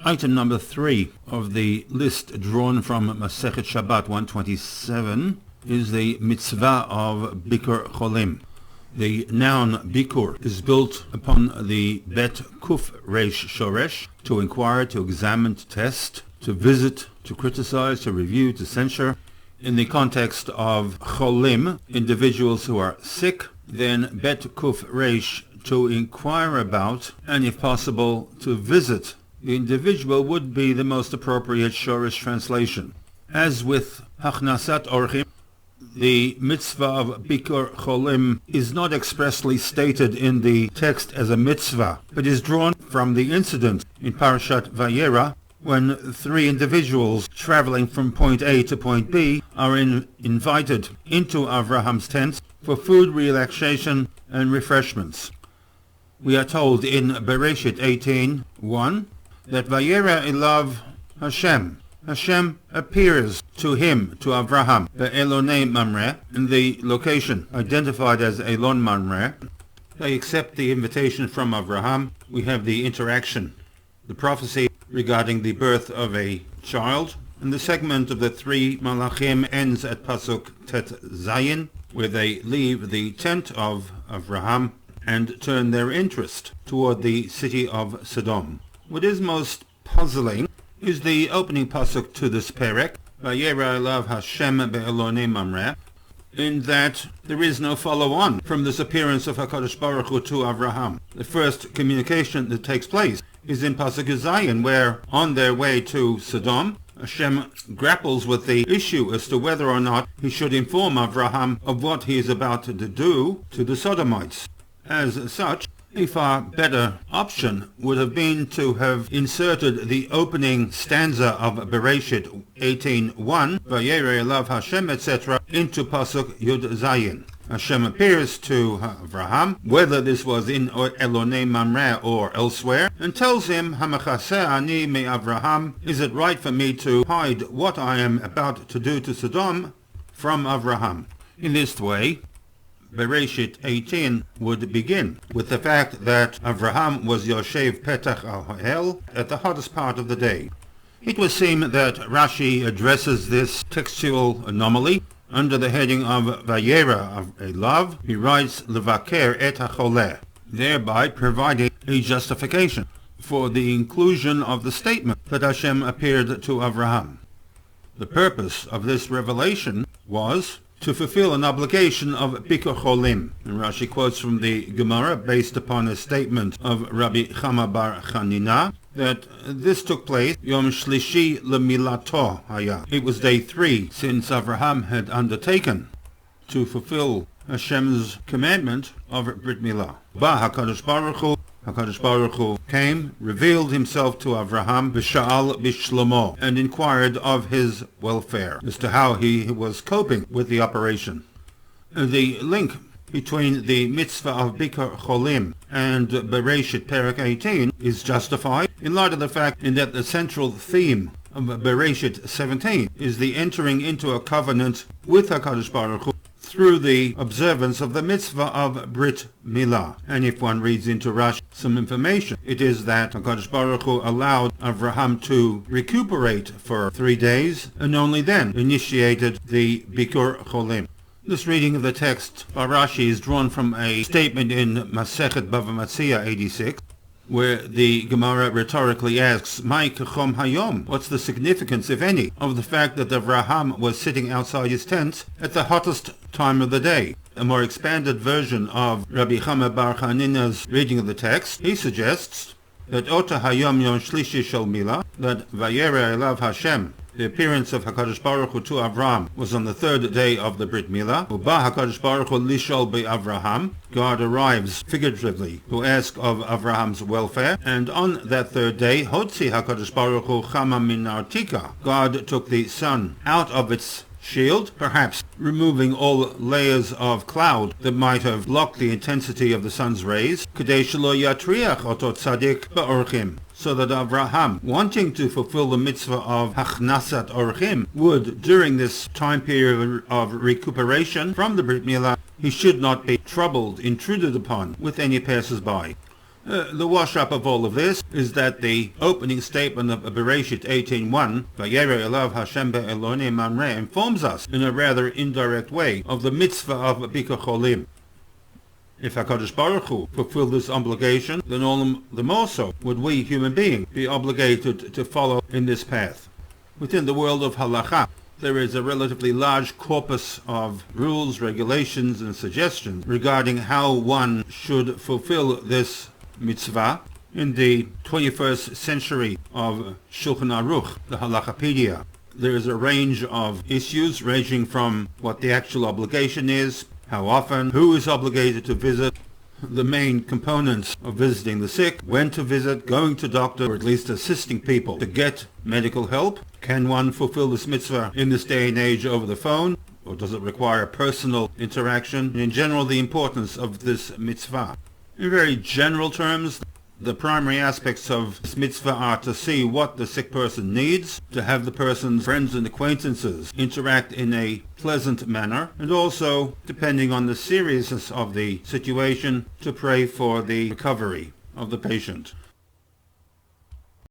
Item number 3 of the list drawn from Masechet Shabbat 127 is the mitzvah of Bikur Cholim. The noun Bikur is built upon the Bet Kuf Reish Shoresh, to inquire, to examine, to test, to visit, to criticize, to review, to censure. In the context of Cholim, individuals who are sick, then Bet Kuf Reish, to inquire about, and if possible, to visit the individual, would be the most appropriate Shoresh translation. As with Hachnasat Orchim, the mitzvah of Bikur Cholim is not expressly stated in the text as a mitzvah, but is drawn from the incident in Parashat Vayera, when 3 individuals traveling from point A to point B are invited into Avraham's tent for food, relaxation, and refreshments. We are told in Bereshit 18:1 that Vayera elav Hashem. Hashem appears to him, to Avraham, be'elonei Mamre, in the location identified as Elon Mamre. They accept the invitation from Avraham. We have the interaction, the prophecy regarding the birth of a child, and the segment of the 3 Malachim ends at Pasuk Tet Zayin, where they leave the tent of Avraham and turn their interest toward the city of Sodom. What is most puzzling is the opening pasuk to this perek, Vayera elav Hashem be'elonei Mamre, in that there is no follow-on from this appearance of HaKadosh Baruch Hu to Avraham. The first communication that takes place is in Pasuk Zayin, where on their way to Sodom, Hashem grapples with the issue as to whether or not he should inform Avraham of what he is about to do to the Sodomites. As such, a far better option would have been to have inserted the opening stanza of Bereshit 18:1, Vayera elav Hashem, etc., into Pasuk Yud Zayin. Hashem appears to Avraham, whether this was in Elonei Mamre or elsewhere, and tells him, Hamachaseh ani me Avraham, is it right for me to hide what I am about to do to Sodom from Avraham? In this way, Bereshit 18 would begin with the fact that Avraham was Yoshev Petach al-Ha'el at the hottest part of the day. It would seem that Rashi addresses this textual anomaly under the heading of Vayera elav. He writes Levaker et hacholeh, thereby providing a justification for the inclusion of the statement that Hashem appeared to Avraham. The purpose of this revelation was to fulfill an obligation of Bikur Cholim. And Rashi quotes from the Gemara based upon a statement of Rabbi Chama bar Chanina that this took place Yom Shlishi Lemilato Haya. It was day 3 since Avraham had undertaken to fulfill Hashem's commandment of Brit Milah. Ba HaKadosh Baruch Hu came, revealed himself to Avraham, B'sha'al B'shlomo, and inquired of his welfare, as to how he was coping with the operation. The link between the mitzvah of Bikur Cholim and Bereshit Perek 18 is justified in light of the fact that the central theme of Bereshit 17 is the entering into a covenant with HaKadosh Baruch Hu through the observance of the mitzvah of Brit Milah. And if one reads into Rashi some information, it is that HaKadosh Baruch Hu allowed Avraham to recuperate for 3 days, and only then initiated the Bikur Cholim. This reading of the text by Rashi is drawn from a statement in Masechet Bava Metzia 86, where the Gemara rhetorically asks, Mai kechom hayom? What's the significance, if any, of the fact that Avraham was sitting outside his tent at the hottest time of the day? A more expanded version of Rabbi Chama bar Chanina's reading of the text, he suggests that Ota hayom yom shlishi shel milah, that Vayera elav Hashem, the appearance of HaKadosh Baruch Hu to Avraham, was on the 3rd day of the Brit Milah. Uba HaKadosh Baruch Hu lishol be'Avraham. God arrives figuratively to ask of Avraham's welfare, and on that 3rd day, Hotzi HaKadosh Baruch Hu chama min artika. God took the sun out of its shield, perhaps removing all layers of cloud that might have blocked the intensity of the sun's rays, Kadei shelo yatriach oto tzadik ba'orchim, so that Avraham, wanting to fulfill the mitzvah of Hachnasat Orchim, would, during this time period of recuperation from the Brit Milah, he should not be troubled, intruded upon with any passers-by. The wash-up of all of this is that the opening statement of Bereshit 18:1, Vayera Elav Hashem be'Elonim Mamre, informs us in a rather indirect way of the mitzvah of Bikur Cholim. If HaKadosh Baruch Hu fulfilled this obligation, then all the more so would we human beings be obligated to follow in this path. Within the world of halacha, there is a relatively large corpus of rules, regulations, and suggestions regarding how one should fulfill this mitzvah. In the 21st century of Shulchan Aruch, the Halachapedia, there is a range of issues ranging from what the actual obligation is, how often, who is obligated to visit, the main components of visiting the sick, when to visit, going to doctor, or at least assisting people to get medical help. Can one fulfill this mitzvah in this day and age over the phone, or does it require personal interaction? And in general, the importance of this mitzvah. In very general terms, the primary aspects of this mitzvah are to see what the sick person needs, to have the person's friends and acquaintances interact in a pleasant manner, and also, depending on the seriousness of the situation, to pray for the recovery of the patient.